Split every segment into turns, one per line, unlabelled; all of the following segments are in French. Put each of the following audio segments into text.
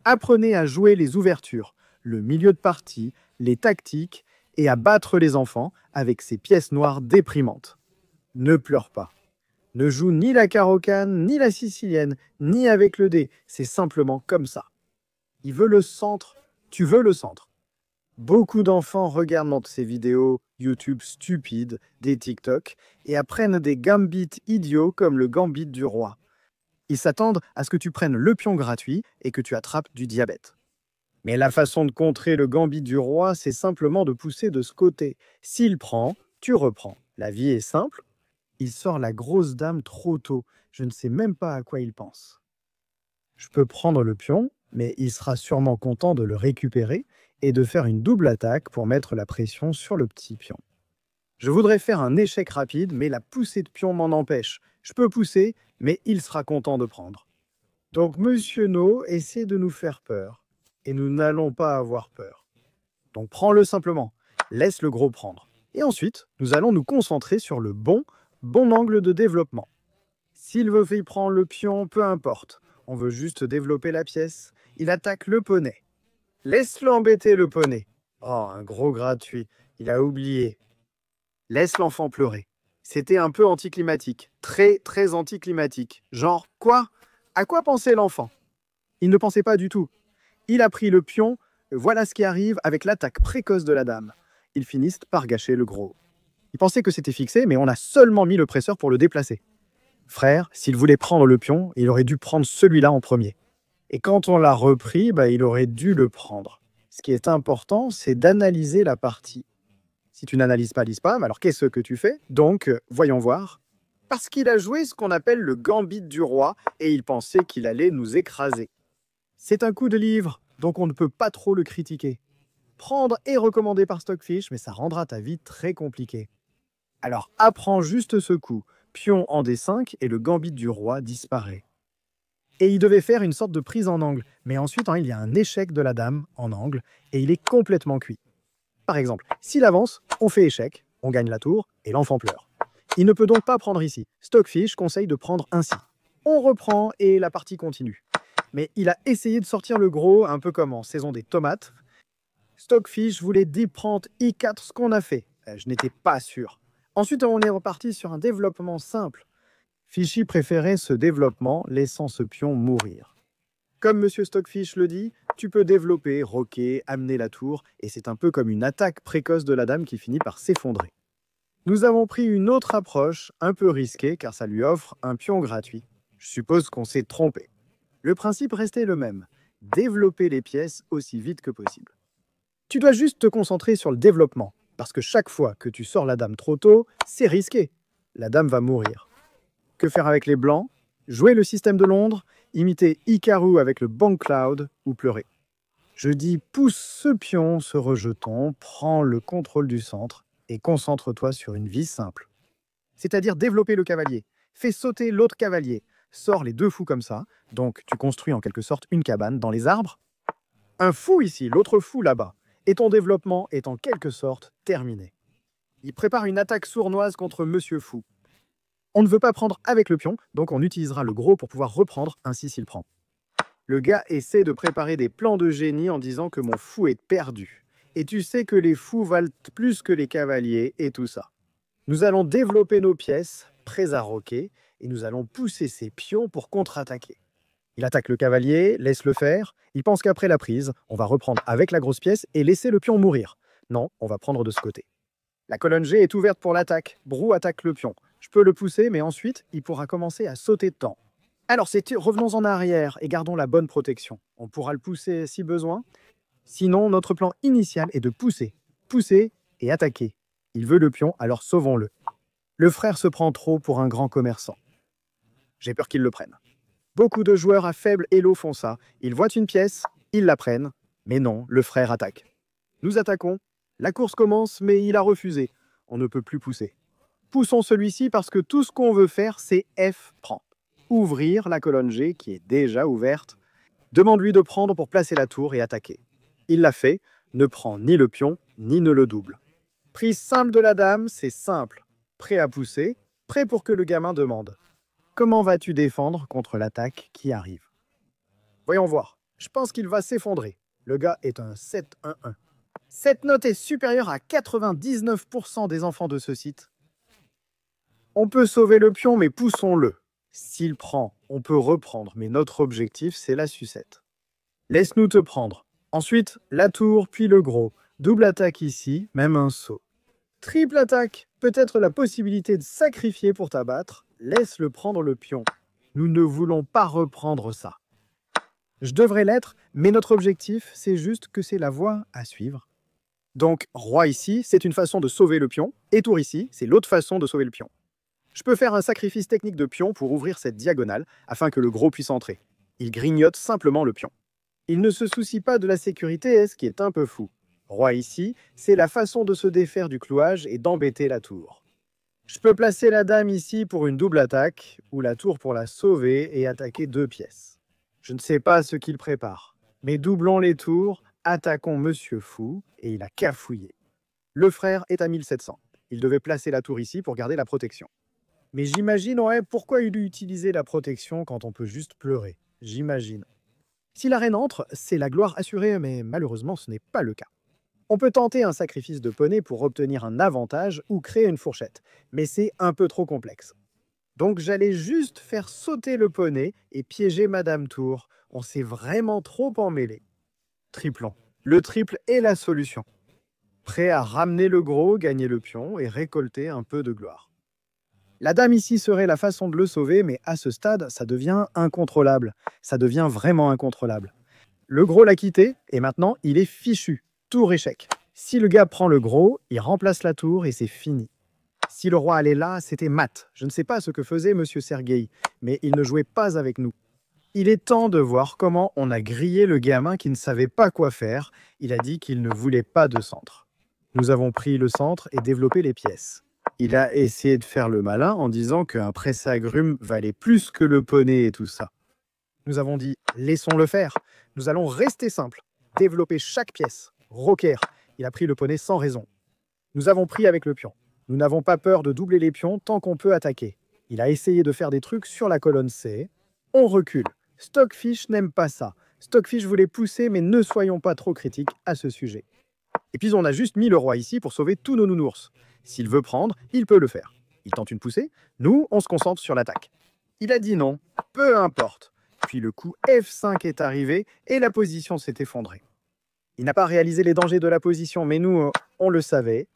Apprenez à jouer les ouvertures, le milieu de partie, les tactiques et à battre les enfants avec ces pièces noires déprimantes. Ne pleure pas. Ne joue ni la carocane, ni la sicilienne, ni avec le dé. C'est simplement comme ça. Il veut le centre, tu veux le centre. Beaucoup d'enfants regardent ces vidéos YouTube stupides, des TikTok, et apprennent des gambits idiots comme le gambit du roi. Ils s'attendent à ce que tu prennes le pion gratuit et que tu attrapes du diabète. Mais la façon de contrer le gambit du roi, c'est simplement de pousser de ce côté. S'il prend, tu reprends. La vie est simple. Il sort la grosse dame trop tôt. Je ne sais même pas à quoi il pense. Je peux prendre le pion, mais il sera sûrement content de le récupérer et de faire une double attaque pour mettre la pression sur le petit pion. Je voudrais faire un échec rapide, mais la poussée de pion m'en empêche. Je peux pousser, mais il sera content de prendre. Donc Monsieur No essaie de nous faire peur, et nous n'allons pas avoir peur. Donc prends-le simplement, laisse le gros prendre. Et ensuite, nous allons nous concentrer sur le bon angle de développement. S'il veut y prendre le pion, peu importe. On veut juste développer la pièce. Il attaque le poney. Laisse-le embêter le poney. Oh, un gros gratuit. Il a oublié. Laisse l'enfant pleurer. C'était un peu anticlimatique. Très, très anticlimatique. Genre, quoi? À quoi pensait l'enfant? Il ne pensait pas du tout. Il a pris le pion. Voilà ce qui arrive avec l'attaque précoce de la dame. Ils finissent par gâcher le gros. Il pensait que c'était fixé, mais on a seulement mis le presseur pour le déplacer. Frère, s'il voulait prendre le pion, il aurait dû prendre celui-là en premier. Et quand on l'a repris, il aurait dû le prendre. Ce qui est important, c'est d'analyser la partie. Si tu n'analyses pas l'ISPAM, alors qu'est-ce que tu fais? Donc, voyons voir. Parce qu'il a joué ce qu'on appelle le gambit du roi, et il pensait qu'il allait nous écraser. C'est un coup de livre, donc on ne peut pas trop le critiquer. Prendre est recommandé par Stockfish, mais ça rendra ta vie très compliquée. Alors apprends juste ce coup. Pion en D5 et le gambit du roi disparaît. Et il devait faire une sorte de prise en angle, mais ensuite il y a un échec de la dame en angle et il est complètement cuit. Par exemple, s'il avance, on fait échec, on gagne la tour et l'enfant pleure. Il ne peut donc pas prendre ici. Stockfish conseille de prendre ainsi. On reprend et la partie continue. Mais il a essayé de sortir le gros, un peu comme en saison des tomates. Stockfish voulait deep prendre I4 ce qu'on a fait. Je n'étais pas sûr. Ensuite, on est reparti sur un développement simple. Fishy préférait ce développement, laissant ce pion mourir. Comme Monsieur Stockfish le dit, tu peux développer, roquer, amener la tour, et c'est un peu comme une attaque précoce de la dame qui finit par s'effondrer. Nous avons pris une autre approche, un peu risquée, car ça lui offre un pion gratuit. Je suppose qu'on s'est trompé. Le principe restait le même, développer les pièces aussi vite que possible. Tu dois juste te concentrer sur le développement. Parce que chaque fois que tu sors la dame trop tôt, c'est risqué. La dame va mourir. Que faire avec les blancs? Jouer le système de Londres, imiter Hikaru avec le Bank Cloud ou pleurer. Je dis pousse ce pion, ce rejeton, prends le contrôle du centre et concentre-toi sur une vie simple. C'est-à-dire développer le cavalier. Fais sauter l'autre cavalier. Sors les deux fous comme ça. Donc tu construis en quelque sorte une cabane dans les arbres. Un fou ici, l'autre fou là-bas. Et ton développement est en quelque sorte terminé. Il prépare une attaque sournoise contre Monsieur Fou. On ne veut pas prendre avec le pion, donc on utilisera le gros pour pouvoir reprendre ainsi s'il prend. Le gars essaie de préparer des plans de génie en disant que mon fou est perdu. Et tu sais que les fous valent plus que les cavaliers et tout ça. Nous allons développer nos pièces, prêts à roquer, et nous allons pousser ces pions pour contre-attaquer. Il attaque le cavalier, laisse-le faire. Il pense qu'après la prise, on va reprendre avec la grosse pièce et laisser le pion mourir. Non, on va prendre de ce côté. La colonne G est ouverte pour l'attaque. Brou attaque le pion. Je peux le pousser, mais ensuite, il pourra commencer à sauter de temps. Alors, revenons en arrière et gardons la bonne protection. On pourra le pousser si besoin. Sinon, notre plan initial est de pousser. Pousser et attaquer. Il veut le pion, alors sauvons-le. Le frère se prend trop pour un grand commerçant. J'ai peur qu'il le prenne. Beaucoup de joueurs à faible elo font ça. Ils voient une pièce, ils la prennent. Mais non, le frère attaque. Nous attaquons. La course commence, mais il a refusé. On ne peut plus pousser. Poussons celui-ci parce que tout ce qu'on veut faire, c'est F prend. Ouvrir la colonne G qui est déjà ouverte. Demande-lui de prendre pour placer la tour et attaquer. Il l'a fait, ne prend ni le pion, ni ne le double. Prise simple de la dame, c'est simple. Prêt à pousser, prêt pour que le gamin demande. Comment vas-tu défendre contre l'attaque qui arrive? Voyons voir. Je pense qu'il va s'effondrer. Le gars est un 7-1-1. Cette note est supérieure à 99% des enfants de ce site. On peut sauver le pion, mais poussons-le. S'il prend, on peut reprendre, mais notre objectif, c'est la sucette. Laisse-nous te prendre. Ensuite, la tour, puis le gros. Double attaque ici, même un saut. Triple attaque, peut-être la possibilité de sacrifier pour t'abattre. Laisse-le prendre le pion. Nous ne voulons pas reprendre ça. Je devrais l'être, mais notre objectif, c'est juste que c'est la voie à suivre. Donc, roi ici, c'est une façon de sauver le pion, et tour ici, c'est l'autre façon de sauver le pion. Je peux faire un sacrifice technique de pion pour ouvrir cette diagonale, afin que le gros puisse entrer. Il grignote simplement le pion. Il ne se soucie pas de la sécurité, ce qui est un peu fou. Roi ici, c'est la façon de se défaire du clouage et d'embêter la tour. Je peux placer la dame ici pour une double attaque, ou la tour pour la sauver et attaquer 2 pièces. Je ne sais pas ce qu'il prépare, mais doublons les tours, attaquons Monsieur Fou, et il a cafouillé. Le frère est à 1700. Il devait placer la tour ici pour garder la protection. Mais j'imagine, ouais, pourquoi il utilisait la protection quand on peut juste pleurer. J'imagine. Si la reine entre, c'est la gloire assurée, mais malheureusement ce n'est pas le cas. On peut tenter un sacrifice de poney pour obtenir un avantage ou créer une fourchette, mais c'est un peu trop complexe. Donc j'allais juste faire sauter le poney et piéger Madame Tour. On s'est vraiment trop emmêlé. Triplons. Le triple est la solution. Prêt à ramener le gros, gagner le pion et récolter un peu de gloire. La dame ici serait la façon de le sauver, mais à ce stade, ça devient incontrôlable. Ça devient vraiment incontrôlable. Le gros l'a quitté, et maintenant, il est fichu. Tour échec. Si le gars prend le gros, il remplace la tour et c'est fini. Si le roi allait là, c'était mat. Je ne sais pas ce que faisait Monsieur Sergueï, mais il ne jouait pas avec nous. Il est temps de voir comment on a grillé le gamin qui ne savait pas quoi faire. Il a dit qu'il ne voulait pas de centre. Nous avons pris le centre et développé les pièces. Il a essayé de faire le malin en disant qu'un presse-agrumes valait plus que le poney et tout ça. Nous avons dit, laissons-le faire. Nous allons rester simples. Développer chaque pièce. Rocker. Il a pris le poney sans raison. Nous avons pris avec le pion. Nous n'avons pas peur de doubler les pions tant qu'on peut attaquer. Il a essayé de faire des trucs sur la colonne C. On recule. Stockfish n'aime pas ça. Stockfish voulait pousser, mais ne soyons pas trop critiques à ce sujet. Et puis on a juste mis le roi ici pour sauver tous nos nounours. S'il veut prendre, il peut le faire. Il tente une poussée. Nous, on se concentre sur l'attaque. Il a dit non. Peu importe. Puis le coup F5 est arrivé et la position s'est effondrée. Il n'a pas réalisé les dangers de la position, mais nous, on le savait.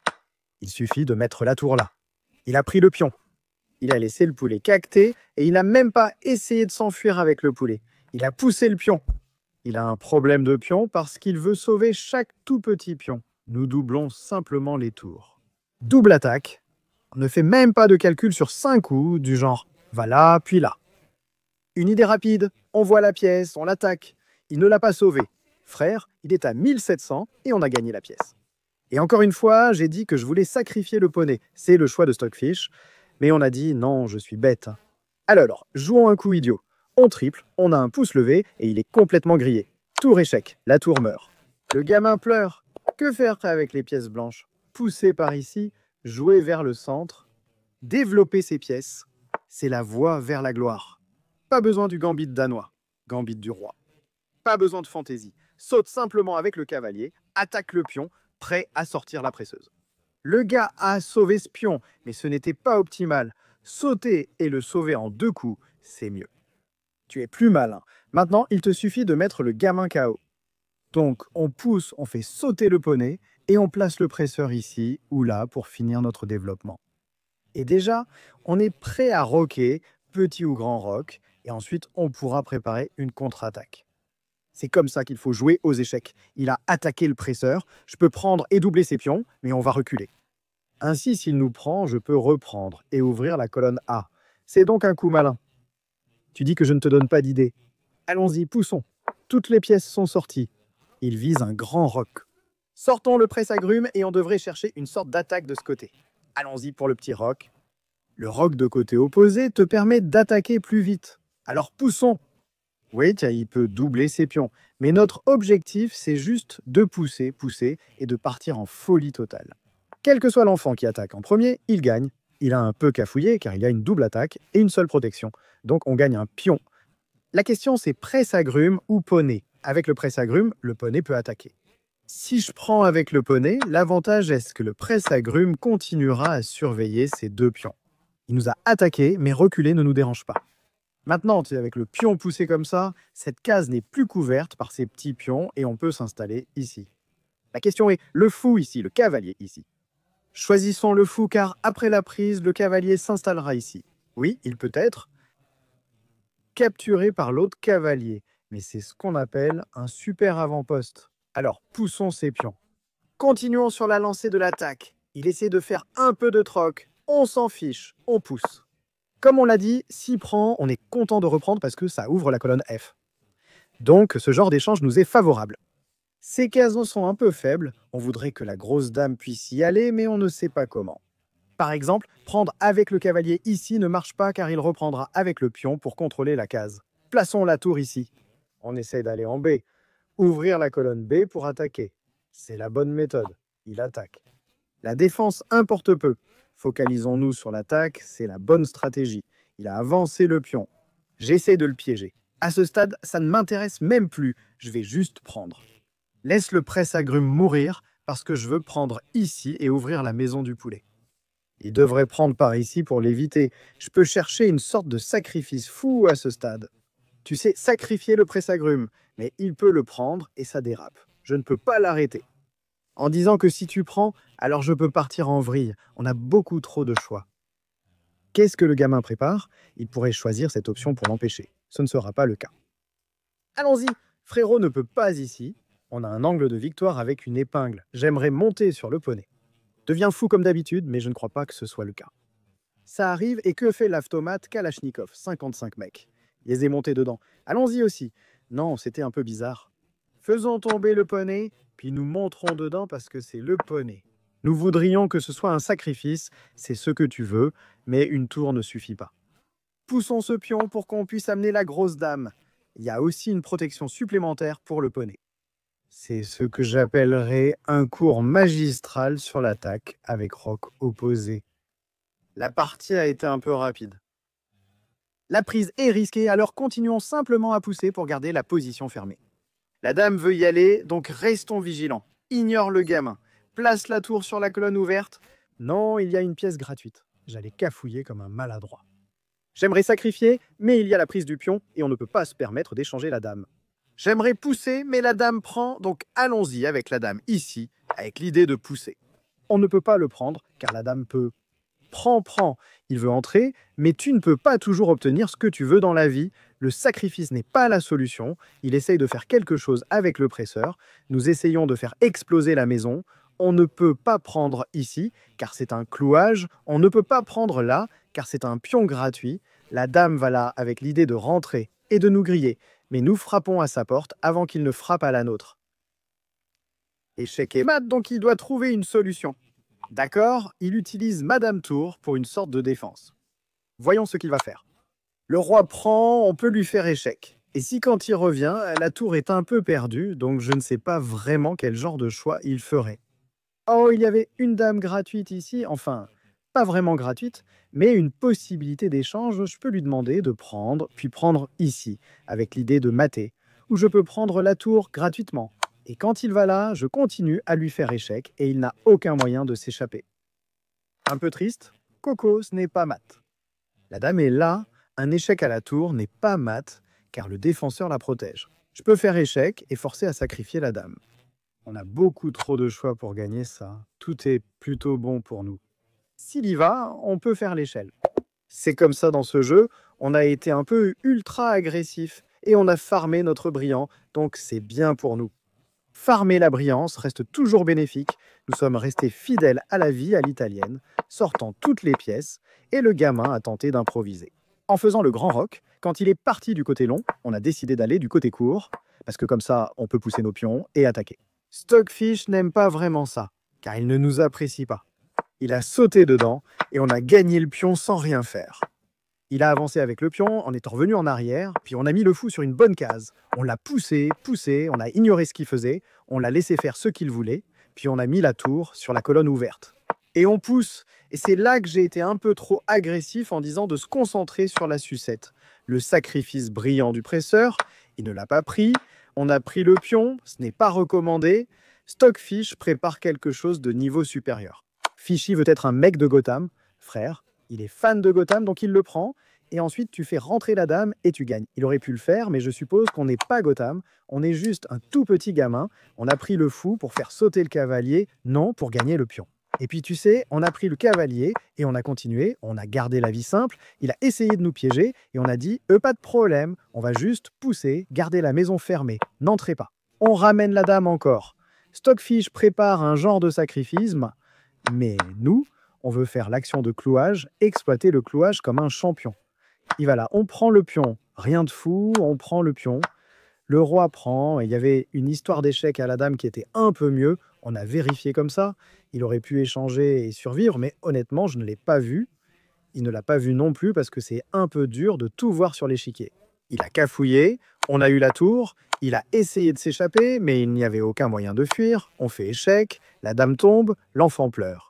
Il suffit de mettre la tour là. Il a pris le pion. Il a laissé le poulet cacter et il n'a même pas essayé de s'enfuir avec le poulet. Il a poussé le pion. Il a un problème de pion parce qu'il veut sauver chaque tout petit pion. Nous doublons simplement les tours. Double attaque. On ne fait même pas de calcul sur 5 coups, du genre va là, puis là. Une idée rapide, on voit la pièce, on l'attaque. Il ne l'a pas sauvé. Frère, il est à 1700 et on a gagné la pièce. Et encore une fois, j'ai dit que je voulais sacrifier le poney. C'est le choix de Stockfish. Mais on a dit non, je suis bête. Alors, jouons un coup idiot. On triple, on a un pouce levé et il est complètement grillé. Tour échec, la tour meurt. Le gamin pleure. Que faire avec les pièces blanches? Pousser par ici, jouer vers le centre, développer ses pièces. C'est la voie vers la gloire. Pas besoin du gambit danois, gambit du roi. Pas besoin de fantaisie. Saute simplement avec le cavalier, attaque le pion, prêt à sortir la presseuse. Le gars a sauvé ce pion, mais ce n'était pas optimal. Sauter et le sauver en 2 coups, c'est mieux. Tu es plus malin. Maintenant, il te suffit de mettre le gamin KO. Donc, on pousse, on fait sauter le poney et on place le presseur ici ou là pour finir notre développement. Et déjà, on est prêt à rocker, petit ou grand rock, et ensuite on pourra préparer une contre-attaque. C'est comme ça qu'il faut jouer aux échecs. Il a attaqué le presseur, je peux prendre et doubler ses pions, mais on va reculer. Ainsi, s'il nous prend, je peux reprendre et ouvrir la colonne A. C'est donc un coup malin. Tu dis que je ne te donne pas d'idée. Allons-y, poussons. Toutes les pièces sont sorties. Il vise un grand roc. Sortons le presse-agrumes et on devrait chercher une sorte d'attaque de ce côté. Allons-y pour le petit roc. Le roc de côté opposé te permet d'attaquer plus vite. Alors poussons. Oui, tiens, il peut doubler ses pions. Mais notre objectif, c'est juste de pousser, pousser et de partir en folie totale. Quel que soit l'enfant qui attaque en premier, il gagne. Il a un peu cafouillé car il y a une double attaque et une seule protection. Donc on gagne un pion. La question, c'est presse-agrumes ou poney. Avec le presse-agrumes, le poney peut attaquer. Si je prends avec le poney, l'avantage est que le presse-agrumes continuera à surveiller ces deux pions. Il nous a attaqués, mais reculer ne nous dérange pas. Maintenant, avec le pion poussé comme ça, cette case n'est plus couverte par ces petits pions et on peut s'installer ici. La question est, le fou ici, le cavalier ici. Choisissons le fou car après la prise, le cavalier s'installera ici. Oui, il peut être capturé par l'autre cavalier, mais c'est ce qu'on appelle un super avant-poste. Alors, poussons ces pions. Continuons sur la lancée de l'attaque. Il essaie de faire un peu de troc. On s'en fiche, on pousse. Comme on l'a dit, s'il prend, on est content de reprendre parce que ça ouvre la colonne F. Donc, ce genre d'échange nous est favorable. Ces cases sont un peu faibles, on voudrait que la grosse dame puisse y aller, mais on ne sait pas comment. Par exemple, prendre avec le cavalier ici ne marche pas car il reprendra avec le pion pour contrôler la case. Plaçons la tour ici. On essaie d'aller en B. Ouvrir la colonne B pour attaquer. C'est la bonne méthode. Il attaque. La défense importe peu. Focalisons-nous sur l'attaque, c'est la bonne stratégie. Il a avancé le pion. J'essaie de le piéger. À ce stade, ça ne m'intéresse même plus. Je vais juste prendre. Laisse le presse-agrumes mourir parce que je veux prendre ici et ouvrir la maison du poulet. Il devrait prendre par ici pour l'éviter. Je peux chercher une sorte de sacrifice fou à ce stade. Tu sais, sacrifier le presse-agrumes, mais il peut le prendre et ça dérape. Je ne peux pas l'arrêter. En disant que si tu prends, alors je peux partir en vrille. On a beaucoup trop de choix. Qu'est-ce que le gamin prépare? Il pourrait choisir cette option pour l'empêcher. Ce ne sera pas le cas. Allons-y, frérot ne peut pas ici. On a un angle de victoire avec une épingle. J'aimerais monter sur le poney. Deviens fou comme d'habitude, mais je ne crois pas que ce soit le cas. Ça arrive et que fait l'automate Kalachnikov? 55 mecs. Ils est monté dedans. Allons-y aussi. Non, c'était un peu bizarre. Faisons tomber le poney, puis nous monterons dedans parce que c'est le poney. Nous voudrions que ce soit un sacrifice, c'est ce que tu veux, mais une tour ne suffit pas. Poussons ce pion pour qu'on puisse amener la grosse dame. Il y a aussi une protection supplémentaire pour le poney. C'est ce que j'appellerais un cours magistral sur l'attaque avec roc opposé. La partie a été un peu rapide. La prise est risquée, alors continuons simplement à pousser pour garder la position fermée. La dame veut y aller, donc restons vigilants. Ignore le gamin. Place la tour sur la colonne ouverte. Non, il y a une pièce gratuite. J'allais cafouiller comme un maladroit. J'aimerais sacrifier, mais il y a la prise du pion et on ne peut pas se permettre d'échanger la dame. J'aimerais pousser, mais la dame prend, donc allons-y avec la dame ici, avec l'idée de pousser. On ne peut pas le prendre, car la dame peut. Prends. Il veut entrer, mais tu ne peux pas toujours obtenir ce que tu veux dans la vie. Le sacrifice n'est pas la solution. Il essaye de faire quelque chose avec le presseur. Nous essayons de faire exploser la maison. On ne peut pas prendre ici, car c'est un clouage. On ne peut pas prendre là, car c'est un pion gratuit. La dame va là avec l'idée de rentrer et de nous griller. Mais nous frappons à sa porte avant qu'il ne frappe à la nôtre. Échec et mat, donc il doit trouver une solution. D'accord, il utilise Madame Tour pour une sorte de défense. Voyons ce qu'il va faire. Le roi prend, on peut lui faire échec. Et si quand il revient, la tour est un peu perdue, donc je ne sais pas vraiment quel genre de choix il ferait. Oh, il y avait une dame gratuite ici, enfin, pas vraiment gratuite, mais une possibilité d'échange, je peux lui demander de prendre, puis prendre ici, avec l'idée de mater, ou je peux prendre la tour gratuitement. Et quand il va là, je continue à lui faire échec, et il n'a aucun moyen de s'échapper. Un peu triste, Coco, ce n'est pas mat. La dame est là, un échec à la tour n'est pas mat, car le défenseur la protège. Je peux faire échec et forcer à sacrifier la dame. On a beaucoup trop de choix pour gagner ça. Tout est plutôt bon pour nous. S'il y va, on peut faire l'échelle. C'est comme ça dans ce jeu, on a été un peu ultra agressif et on a farmé notre brillant, donc c'est bien pour nous. Farmer la brillance reste toujours bénéfique, nous sommes restés fidèles à la vie à l'italienne, sortant toutes les pièces, et le gamin a tenté d'improviser. En faisant le grand roc, quand il est parti du côté long, on a décidé d'aller du côté court, parce que comme ça, on peut pousser nos pions et attaquer. Stockfish n'aime pas vraiment ça, car il ne nous apprécie pas. Il a sauté dedans, et on a gagné le pion sans rien faire. Il a avancé avec le pion en étant revenu en arrière, puis on a mis le fou sur une bonne case. On l'a poussé, on a ignoré ce qu'il faisait, on l'a laissé faire ce qu'il voulait, puis on a mis la tour sur la colonne ouverte. Et on pousse, et c'est là que j'ai été un peu trop agressif en disant de se concentrer sur la sucette. Le sacrifice brillant du presseur, il ne l'a pas pris, On a pris le pion, ce n'est pas recommandé. Stockfish prépare quelque chose de niveau supérieur. Fishy veut être un mec de Gotham. Frère, il est fan de Gotham, donc il le prend. Et ensuite, tu fais rentrer la dame et tu gagnes. Il aurait pu le faire, mais je suppose qu'on n'est pas Gotham. On est juste un tout petit gamin. On a pris le fou pour faire sauter le cavalier, non pour gagner le pion. Et puis tu sais, on a pris le cavalier et on a continué, on a gardé la vie simple, il a essayé de nous piéger et on a dit pas de problème, on va juste pousser, garder la maison fermée, n'entrez pas. On ramène la dame encore. Stockfish prépare un genre de sacrifice, mais nous, on veut faire l'action de clouage, exploiter le clouage comme un champion. Et voilà, on prend le pion, rien de fou, on prend le pion. Le roi prend, et il y avait une histoire d'échec à la dame qui était un peu mieux. On a vérifié comme ça. Il aurait pu échanger et survivre, mais honnêtement, je ne l'ai pas vu. Il ne l'a pas vu non plus parce que c'est un peu dur de tout voir sur l'échiquier. Il a cafouillé, on a eu la tour, il a essayé de s'échapper, mais il n'y avait aucun moyen de fuir. On fait échec, la dame tombe, l'enfant pleure.